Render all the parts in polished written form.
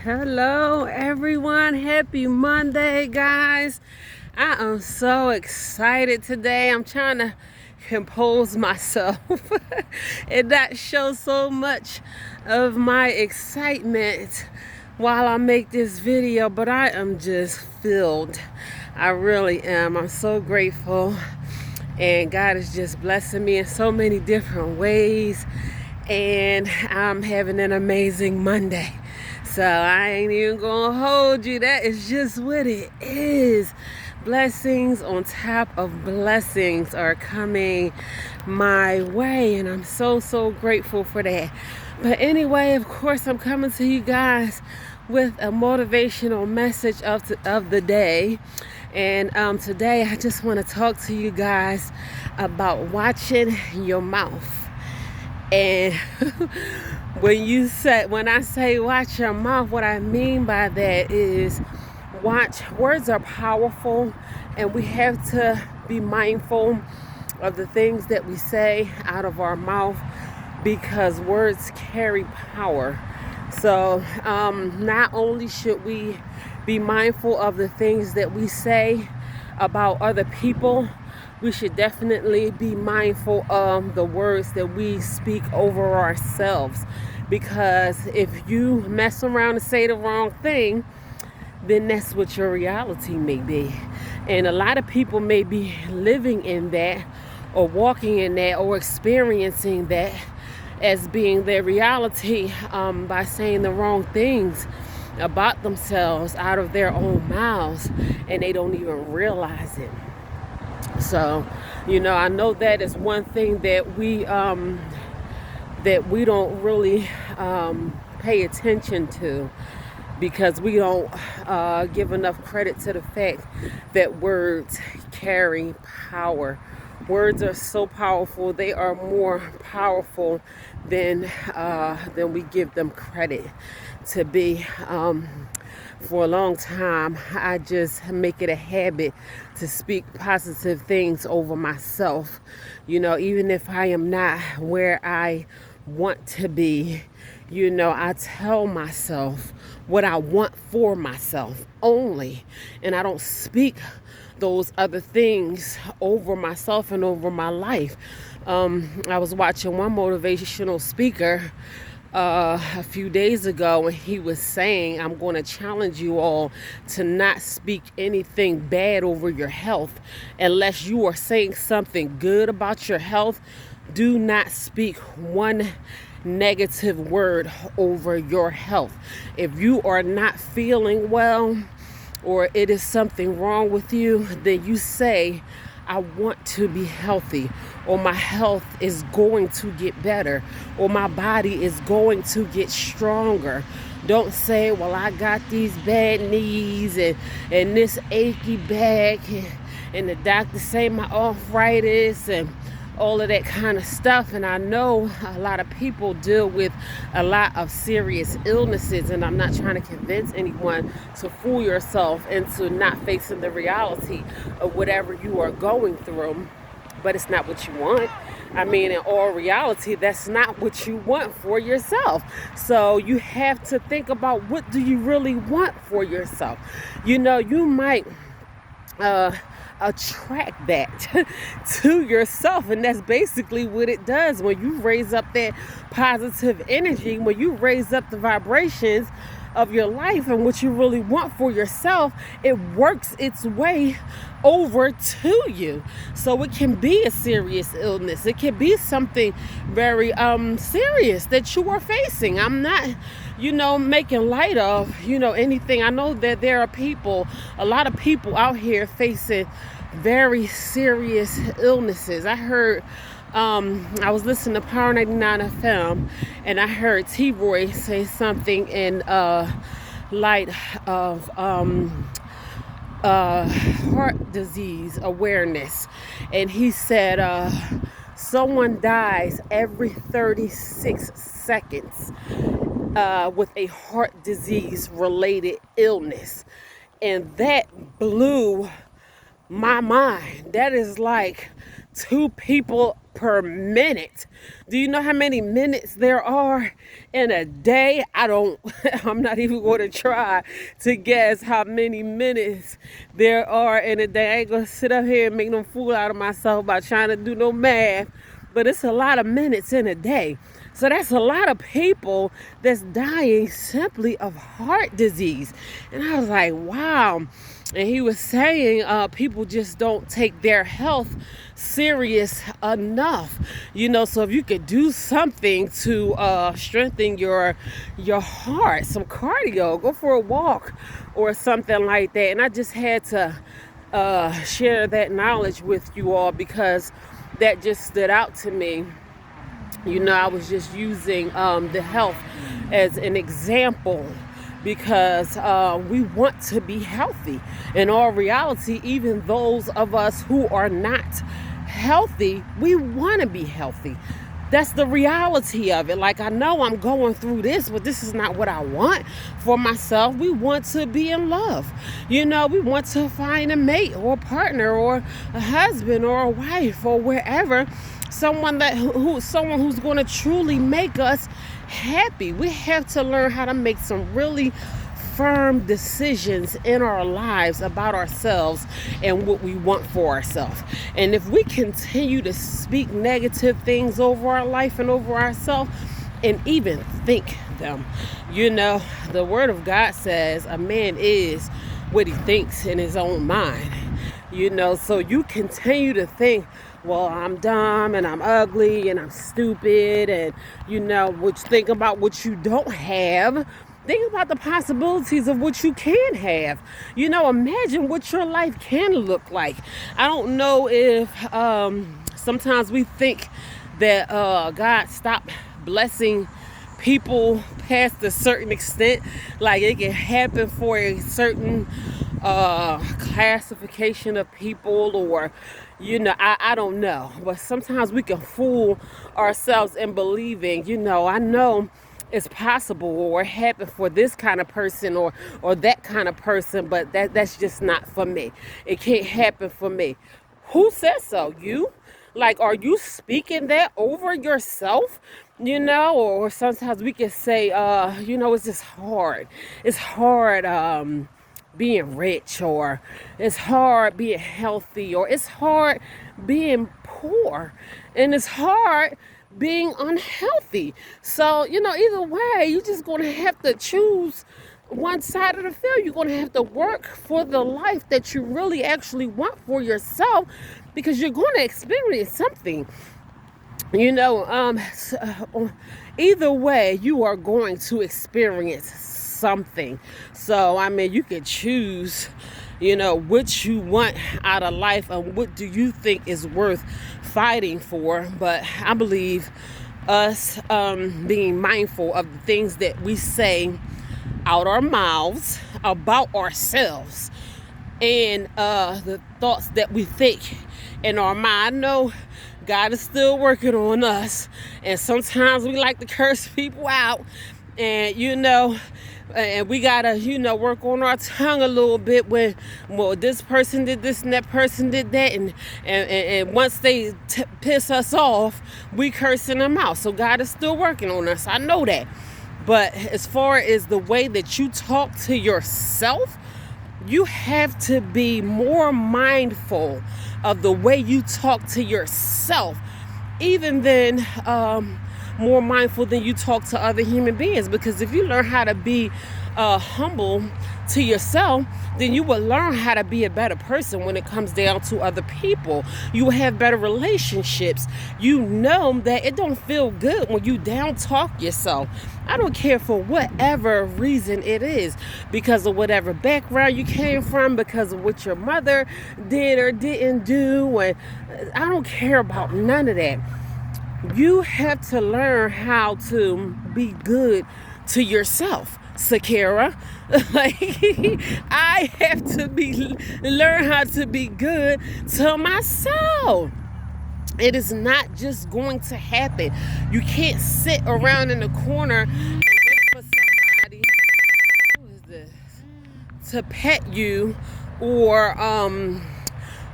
Hello, everyone. Happy Monday, guys. I am so excited today. I'm trying to compose myself and not show so much of my excitement while I make this video, but I am just filled. I really am. I'm so grateful, and God is just blessing me in so many different ways, and I'm having an amazing Monday. So I ain't even gonna hold you. That is just what it is. Blessings on top of blessings are coming my way, and I'm so grateful for that. But anyway, of course, I'm coming to you guys with a motivational message of the day. And today I just want to talk to you guys about watching your mouth. And when I say watch your mouth, what I mean by that is words are powerful, and we have to be mindful of the things that we say out of our mouth, because words carry power. So not only should we be mindful of the things that we say about other people, we should definitely be mindful of the words that we speak over ourselves. Because if you mess around and say the wrong thing, then that's what your reality may be. And a lot of people may be living in that, or walking in that, or experiencing that as being their reality by saying the wrong things about themselves out of their own mouths, and they don't even realize it. So, I know that is one thing that we don't really pay attention to, because we don't give enough credit to the fact that words carry power. Words are so powerful. They are more powerful than we give them credit to be. For a long time, I just make it a habit to speak positive things over myself. Even if I am not where I want to be, I tell myself what I want for myself only. And I don't speak those other things over myself and over my life. I was watching one motivational speaker a few days ago, and he was saying, I'm going to challenge you all to not speak anything bad over your health unless you are saying something good about your health. Do not speak one negative word over your health. If you are not feeling well, or it is something wrong with you, then you say, I want to be healthy, or my health is going to get better, or my body is going to get stronger. Don't say, well, I got these bad knees and this achy back, and the doctor say my arthritis and all of that kind of stuff. And I know a lot of people deal with a lot of serious illnesses, and I'm not trying to convince anyone to fool yourself into not facing the reality of whatever you are going through, but it's not what you want. I mean, in all reality, that's not what you want for yourself. So you have to think about, what do you really want for yourself? You might attract that to yourself, and that's basically what it does. When you raise up that positive energy, when you raise up the vibrations of your life and what you really want for yourself, it works its way over to you. So it can be a serious illness, it can be something very serious that you are facing. I'm not making light of anything. I know that there are a lot of people out here facing very serious illnesses. I heard I was listening to Power 99 FM, and I heard T-Roy say something in light of heart disease awareness. And he said someone dies every 36 seconds with a heart disease related illness. And that blew my mind. That is like 2 people per minute. Do you know how many minutes there are in a day? I'm not even going to try to guess how many minutes there are in a day. I ain't gonna sit up here and make no fool out of myself by trying to do no math, but it's a lot of minutes in a day. So that's a lot of people that's dying simply of heart disease. And I was like, wow. And he was saying people just don't take their health serious enough. So if you could do something to strengthen your heart, some cardio, go for a walk or something like that. And I just had to share that knowledge with you all because that just stood out to me. I was just using the health as an example because we want to be healthy. In all reality, even those of us who are not healthy, we want to be healthy. That's the reality of it. Like, I know I'm going through this, but this is not what I want for myself. We want to be in love. We want to find a mate or a partner or a husband or a wife or wherever. Someone who's going to truly make us happy. We have to learn how to make some really firm decisions in our lives about ourselves and what we want for ourselves. And if we continue to speak negative things over our life and over ourselves and even think them, the word of God says a man is what he thinks in his own mind. So you continue to think, well, I'm dumb and I'm ugly and I'm stupid and, which think about what you don't have. Think about the possibilities of what you can have. Imagine what your life can look like. I don't know if sometimes we think that God stopped blessing people past a certain extent. Like it can happen for a certain classification of people or, I don't know. But sometimes we can fool ourselves in believing, I know it's possible or happen for this kind of person or that kind of person, but that's just not for me. It can't happen for me. Who says so? You? Like, are you speaking that over yourself? Or sometimes we can say, it's just hard. It's hard being rich, or it's hard being healthy, or it's hard being poor, and it's hard being unhealthy. So, either way, you're just going to have to choose one side of the field. You're going to have to work for the life that you really actually want for yourself, because you're going to experience something. Either way, you are going to experience something. So, you could choose, what you want out of life and what do you think is worth fighting for. But I believe us being mindful of the things that we say out our mouths about ourselves and the thoughts that we think in our mind. I know God is still working on us, and sometimes we like to curse people out, and and we gotta work on our tongue a little bit when, well, this person did this and that person did that, and once they piss us off, we cursing them out. So God is still working on us, I know that. But as far as the way that you talk to yourself, you have to be more mindful of the way you talk to yourself, even than more mindful than you talk to other human beings. Because if you learn how to be humble to yourself, then you will learn how to be a better person when it comes down to other people. You will have better relationships. You know that it don't feel good when you down talk yourself. I don't care for whatever reason it is, because of whatever background you came from, because of what your mother did or didn't do, and I don't care about none of that. You have to learn how to be good to yourself, Sakara. Like, I have to learn how to be good to myself. It is not just going to happen. You can't sit around in the corner and wait for somebody, who is this, to pet you or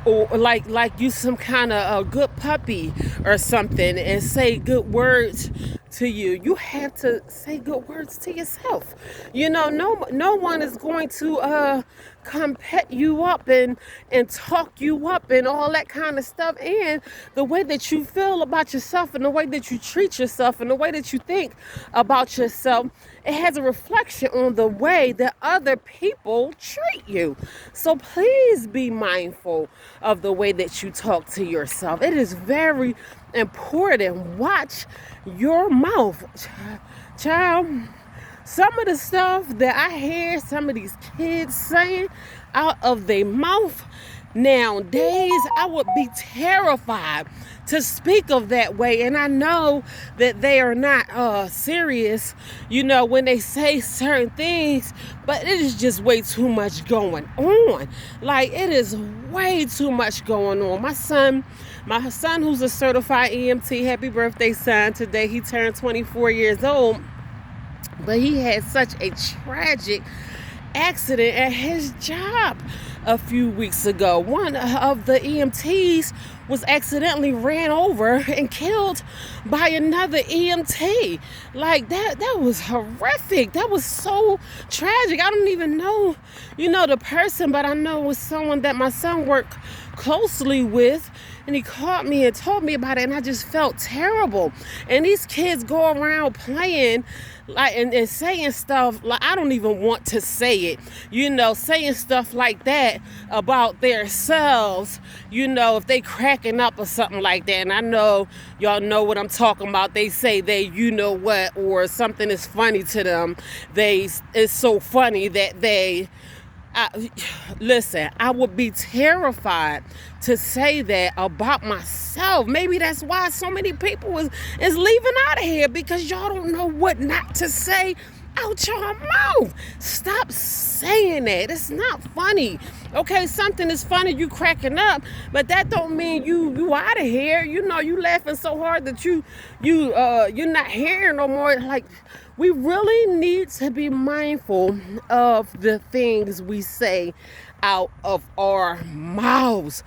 or like you some kind of a good puppy or something and say good words to you. You have to say good words to yourself. No one is going to come pet you up and talk you up and all that kind of stuff. And the way that you feel about yourself and the way that you treat yourself and the way that you think about yourself, it has a reflection on the way that other people treat you. So please be mindful of the way that you talk to yourself. It is very important. Watch your mouth, child. Some of the stuff that I hear some of these kids saying out of their mouth nowadays, I would be terrified to speak of that way. And I know that they are not serious, when they say certain things, but it is just way too much going on. Like, it is way too much going on. My son who's a certified EMT, happy birthday, son. Today he turned 24 years old. But he had such a tragic accident at his job a few weeks ago. One of the EMTs was accidentally ran over and killed by another EMT. Like, that was horrific. That was so tragic. I don't even know, the person, but I know it was someone that my son worked closely with. And he called me and told me about it, and I just felt terrible. And these kids go around playing like and saying stuff like, I don't even want to say it, saying stuff like that about themselves, if they cracking up or something like that. And I know y'all know what I'm talking about. They say they what, or something is funny to them. It's so funny that listen, I would be terrified to say that about myself. Maybe that's why so many people is leaving out of here, because y'all don't know what not to say out your mouth. Stop saying that. It's not funny. Okay, something is funny, you cracking up, but that don't mean you out of here. You laughing so hard that you're not here no more. Like, we really need to be mindful of the things we say out of our mouths.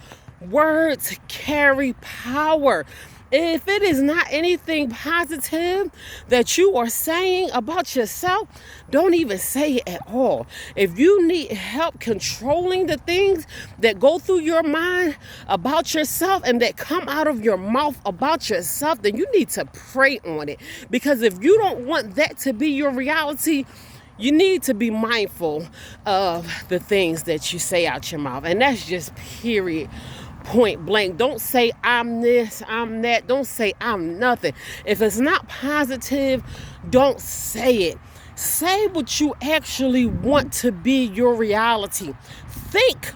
Words carry power. If it is not anything positive that you are saying about yourself, don't even say it at all. If you need help controlling the things that go through your mind about yourself and that come out of your mouth about yourself, then you need to pray on it. Because if you don't want that to be your reality, you need to be mindful of the things that you say out your mouth. And that's just period. Point blank. Don't say I'm this, I'm that. Don't say I'm nothing. If it's not positive, don't say it. Say what you actually want to be your reality. Think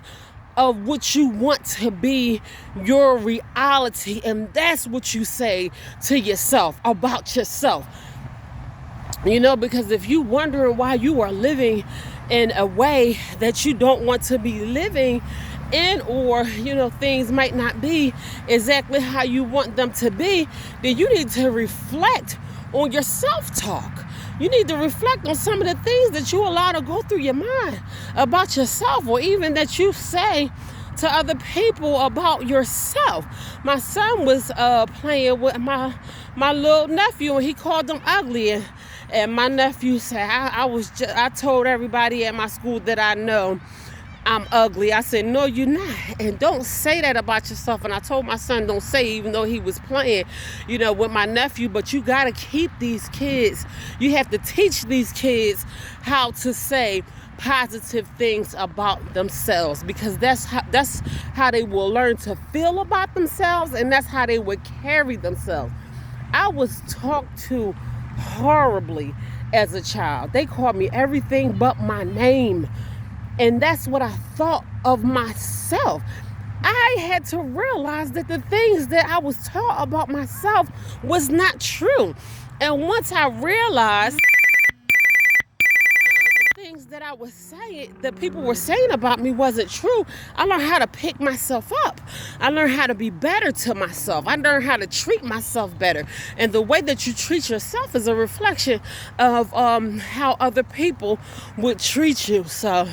of what you want to be your reality, and that's what you say to yourself about yourself. Because if you wondering why you are living in a way that you don't want to be living in, or things might not be exactly how you want them to be, then you need to reflect on your self-talk. You need to reflect on some of the things that you allow to go through your mind about yourself, or even that you say to other people about yourself. My son was playing with my little nephew, and he called him ugly, and my nephew said, I told everybody at my school that I know I'm ugly. I said, no, you're not. And don't say that about yourself. And I told my son, don't say, even though he was playing, with my nephew. But you got to keep these kids. You have to teach these kids how to say positive things about themselves, because that's how they will learn to feel about themselves, and that's how they would carry themselves. I was talked to horribly as a child. They called me everything but my name. And that's what I thought of myself. I had to realize that the things that I was taught about myself was not true. And once I realized the things that I was saying, that people were saying about me wasn't true, I learned how to pick myself up. I learned how to be better to myself. I learned how to treat myself better. And the way that you treat yourself is a reflection of how other people would treat you. So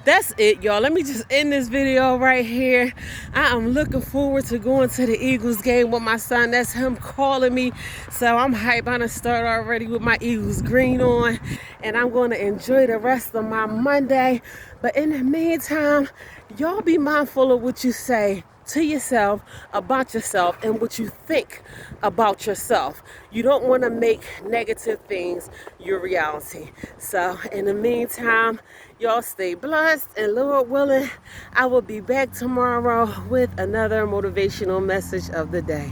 That's it, y'all. Let me just end this video right here. I am looking forward to going to the Eagles game with my son. That's him calling me. So I'm hyped. I'm gonna start already with my Eagles green on. And I'm going to enjoy the rest of my Monday. But in the meantime, y'all be mindful of what you say to yourself about yourself and what you think about yourself. You don't want to make negative things your reality. So in the meantime, y'all stay blessed, and Lord willing, I will be back tomorrow with another motivational message of the day.